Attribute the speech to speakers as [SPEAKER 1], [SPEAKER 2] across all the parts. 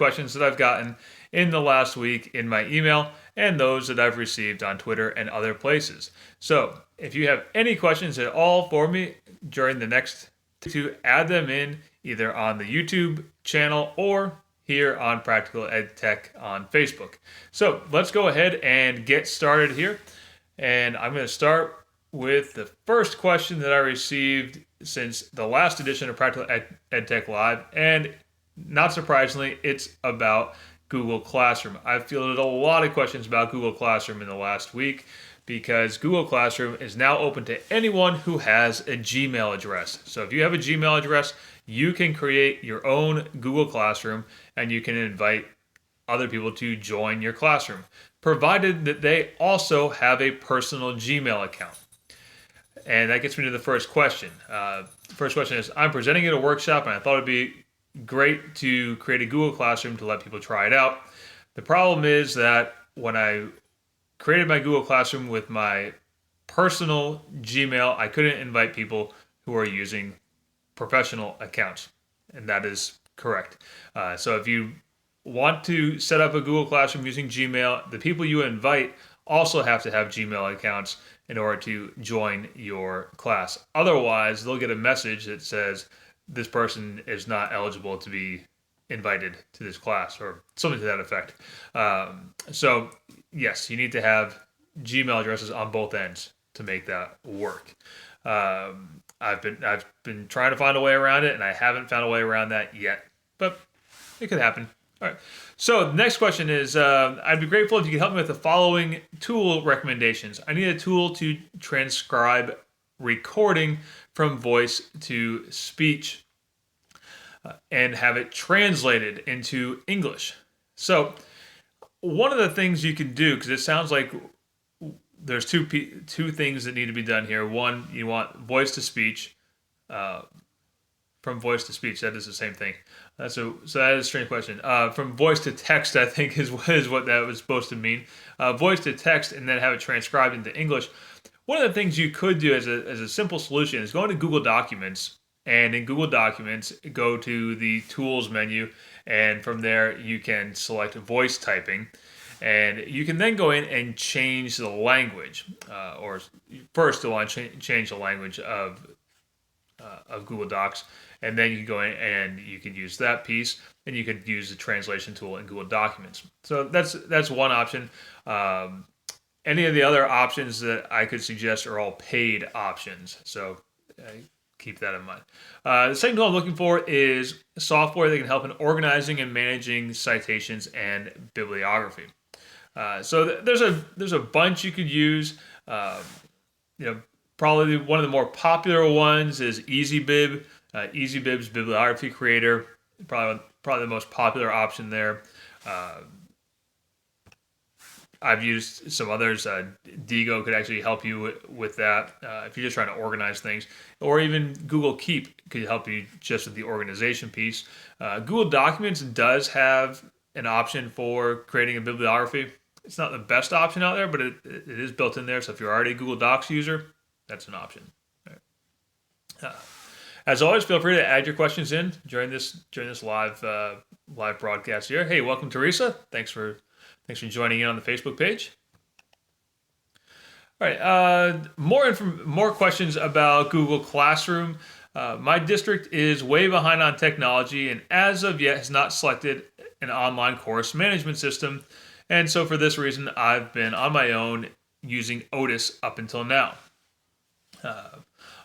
[SPEAKER 1] questions that I've gotten in the last week in my email and those that I've received on Twitter and other places. So if you have any questions at all for me during the next to add them in either on the YouTube channel or here on Practical Ed Tech on Facebook. So let's go ahead and get started here. And I'm going to start with the first question that I received since the last edition of Practical Ed Tech Live. And not surprisingly, it's about Google Classroom. I've fielded a lot of questions about Google Classroom in the last week because Google Classroom is now open to anyone who has a Gmail address. So if you have a Gmail address, you can create your own Google Classroom and you can invite other people to join your classroom, provided that they also have a personal Gmail account. And that gets me to the first question. The first question is, I'm presenting at a workshop and I thought it'd be great to create a Google Classroom to let people try it out. The problem is that when I created my Google Classroom with my personal Gmail, I couldn't invite people who are using professional accounts. And that is correct. So if you want to set up a Google Classroom using Gmail, the people you invite also have to have Gmail accounts in order to join your class. Otherwise, they'll get a message that says this person is not eligible to be invited to this class or something to that effect. So yes, you need to have Gmail addresses on both ends to make that work. I've been trying to find a way around it, and I haven't found a way around that yet, but it could happen. All right. So the next question is, I'd be grateful if you could help me with the following tool recommendations. I need a tool to transcribe recording from voice to speech and have it translated into English. So one of the things you can do, because it sounds like there's two things that need to be done here. One, you want voice to speech. From voice to speech, that is the same thing. So that is a strange question. From voice to text, I think is what that was supposed to mean. Voice to text and then have it transcribed into English. One of the things you could do as a simple solution is go into Google Documents, and in Google Documents, go to the Tools menu, and from there you can select voice typing. And you can then go in and change the language, or first you'll want to change the language of Google Docs, and then you can go in and you can use that piece, and you could use the translation tool in Google Documents. So that's one option. Any of the other options that I could suggest are all paid options, so keep that in mind. The second tool I'm looking for is software that can help in organizing and managing citations and bibliography. So there's a bunch you could use. Probably one of the more popular ones is EasyBib. EasyBib's Bibliography Creator, probably the most popular option there. I've used some others. Digo could actually help you with that if you're just trying to organize things. Or even Google Keep could help you just with the organization piece. Google Documents does have an option for creating a bibliography. It's not the best option out there, but it is built in there. So if you're already a Google Docs user, that's an option. As always, feel free to add your questions in during this live broadcast here. Hey, welcome, Teresa. Thanks for joining in on the Facebook page. All right, more questions about Google Classroom. My district is way behind on technology, and as of yet has not selected an online course management system. And so for this reason, I've been on my own using Otis up until now.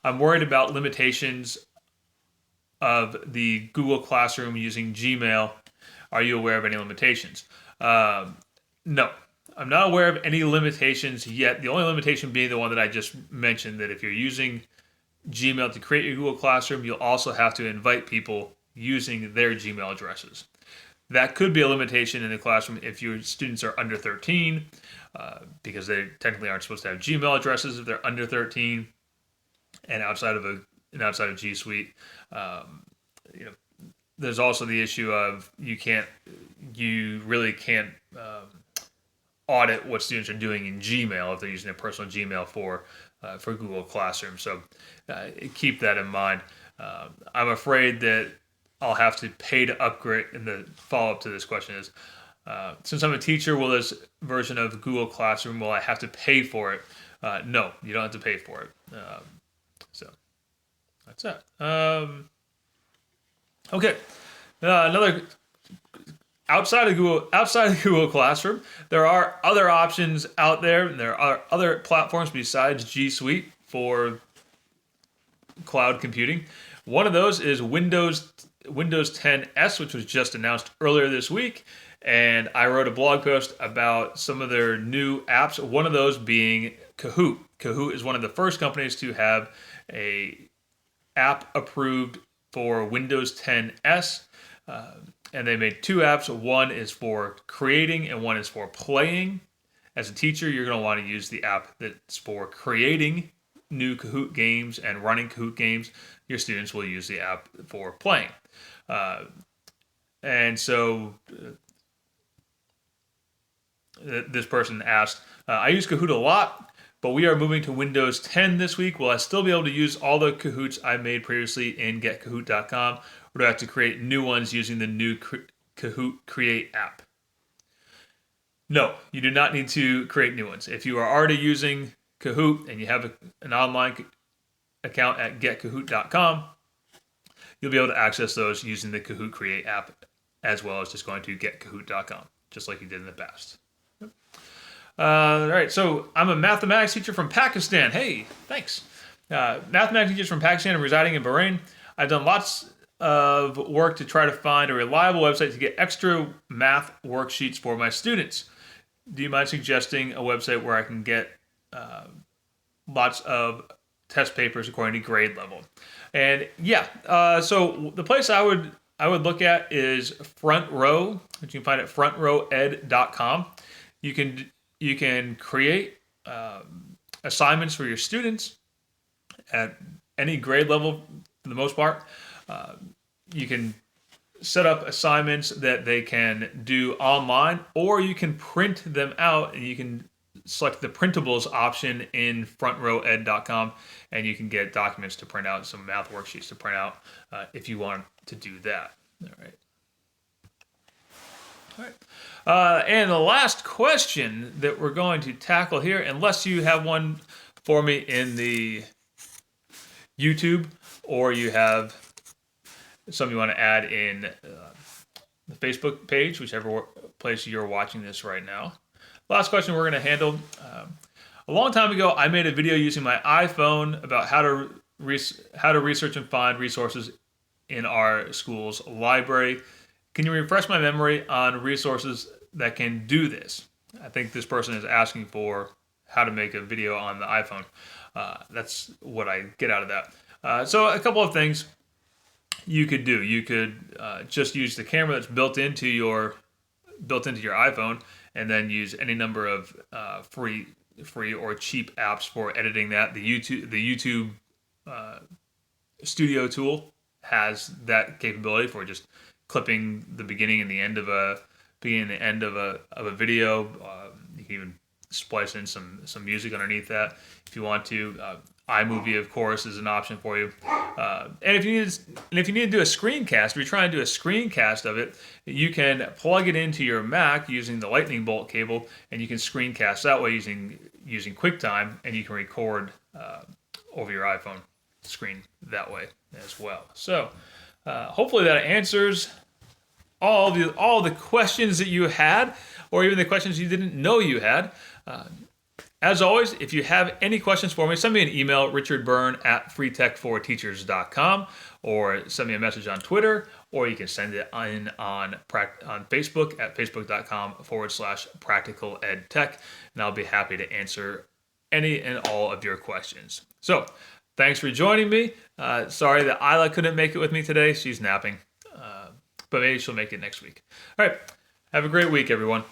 [SPEAKER 1] I'm worried about limitations of the Google Classroom using Gmail. Are you aware of any limitations? No, I'm not aware of any limitations yet. The only limitation being the one that I just mentioned, that if you're using Gmail to create your Google Classroom, you'll also have to invite people using their Gmail addresses. That could be a limitation in the classroom if your students are under 13, because they technically aren't supposed to have Gmail addresses if they're under 13. And outside of G Suite, there's also the issue of you really can't audit what students are doing in Gmail if they're using a personal Gmail for Google Classroom. So keep that in mind. I'm afraid that I'll have to pay to upgrade. And the follow-up to this question is, since I'm a teacher, will this version of Google Classroom, will I have to pay for it? No, you don't have to pay for it. So that's it. Okay. Another outside of Google Classroom, there are other options out there. There are other platforms besides G Suite for cloud computing. One of those is Windows 10s, which was just announced earlier this week. And I wrote a blog post about some of their new apps, one of those being Kahoot. Kahoot is one of the first companies to have a app approved for Windows 10s. And they made two apps. One is for creating and one is for playing. As a teacher, you're going to want to use the app that's for creating new Kahoot games and running Kahoot games. Your students will use the app for playing. And so this person asked, I use Kahoot a lot, but we are moving to Windows 10 this week. Will I still be able to use all the Kahoots I made previously in getkahoot.com, or do I have to create new ones using the new Kahoot Create app? No, you do not need to create new ones. If you are already using Kahoot and you have an online account at getkahoot.com, you'll be able to access those using the Kahoot Create app, as well as just going to getkahoot.com, just like you did in the past. All right, so I'm a mathematics teacher from Pakistan. Hey, thanks. Mathematics teachers from Pakistan and residing in Bahrain. I've done lots of work to try to find a reliable website to get extra math worksheets for my students. Do you mind suggesting a website where I can get lots of test papers according to grade level? And yeah, so the place I would look at is Front Row, which you can find at frontrowed.com. You can create assignments for your students at any grade level for the most part. You can set up assignments that they can do online, or you can print them out and you can select the printables option in frontrowed.com and you can get documents to print out, some math worksheets to print out if you want to do that. All right. And the last question that we're going to tackle here, unless you have one for me in the YouTube or you have some you want to add in the Facebook page, whichever place you're watching this right now. Last question we're going to handle. A long time ago, I made a video using my iPhone about how to research and find resources in our school's library. Can you refresh my memory on resources that can do this? I think this person is asking for how to make a video on the iPhone. That's what I get out of that. So a couple of things you could do. You could just use the camera that's built into your iPhone, and then use any number of free or cheap apps for editing that. The YouTube Studio tool has that capability for just clipping the beginning and the end of a video. You can even splice in some music underneath that if you want to. iMovie, of course, is an option for you. And if you need to do a screencast, if you're trying to do a screencast of it, you can plug it into your Mac using the lightning bolt cable, and you can screencast that way using QuickTime, and you can record over your iPhone screen that way as well. So hopefully that answers all the questions that you had, or even the questions you didn't know you had. As always, if you have any questions for me, send me an email, richardbyrne@freetech4teachers.com, or send me a message on Twitter, or you can send it in on Facebook at facebook.com/practicaledtech, and I'll be happy to answer any and all of your questions. So, thanks for joining me. Sorry that Isla couldn't make it with me today. She's napping, but maybe she'll make it next week. All right, have a great week, everyone.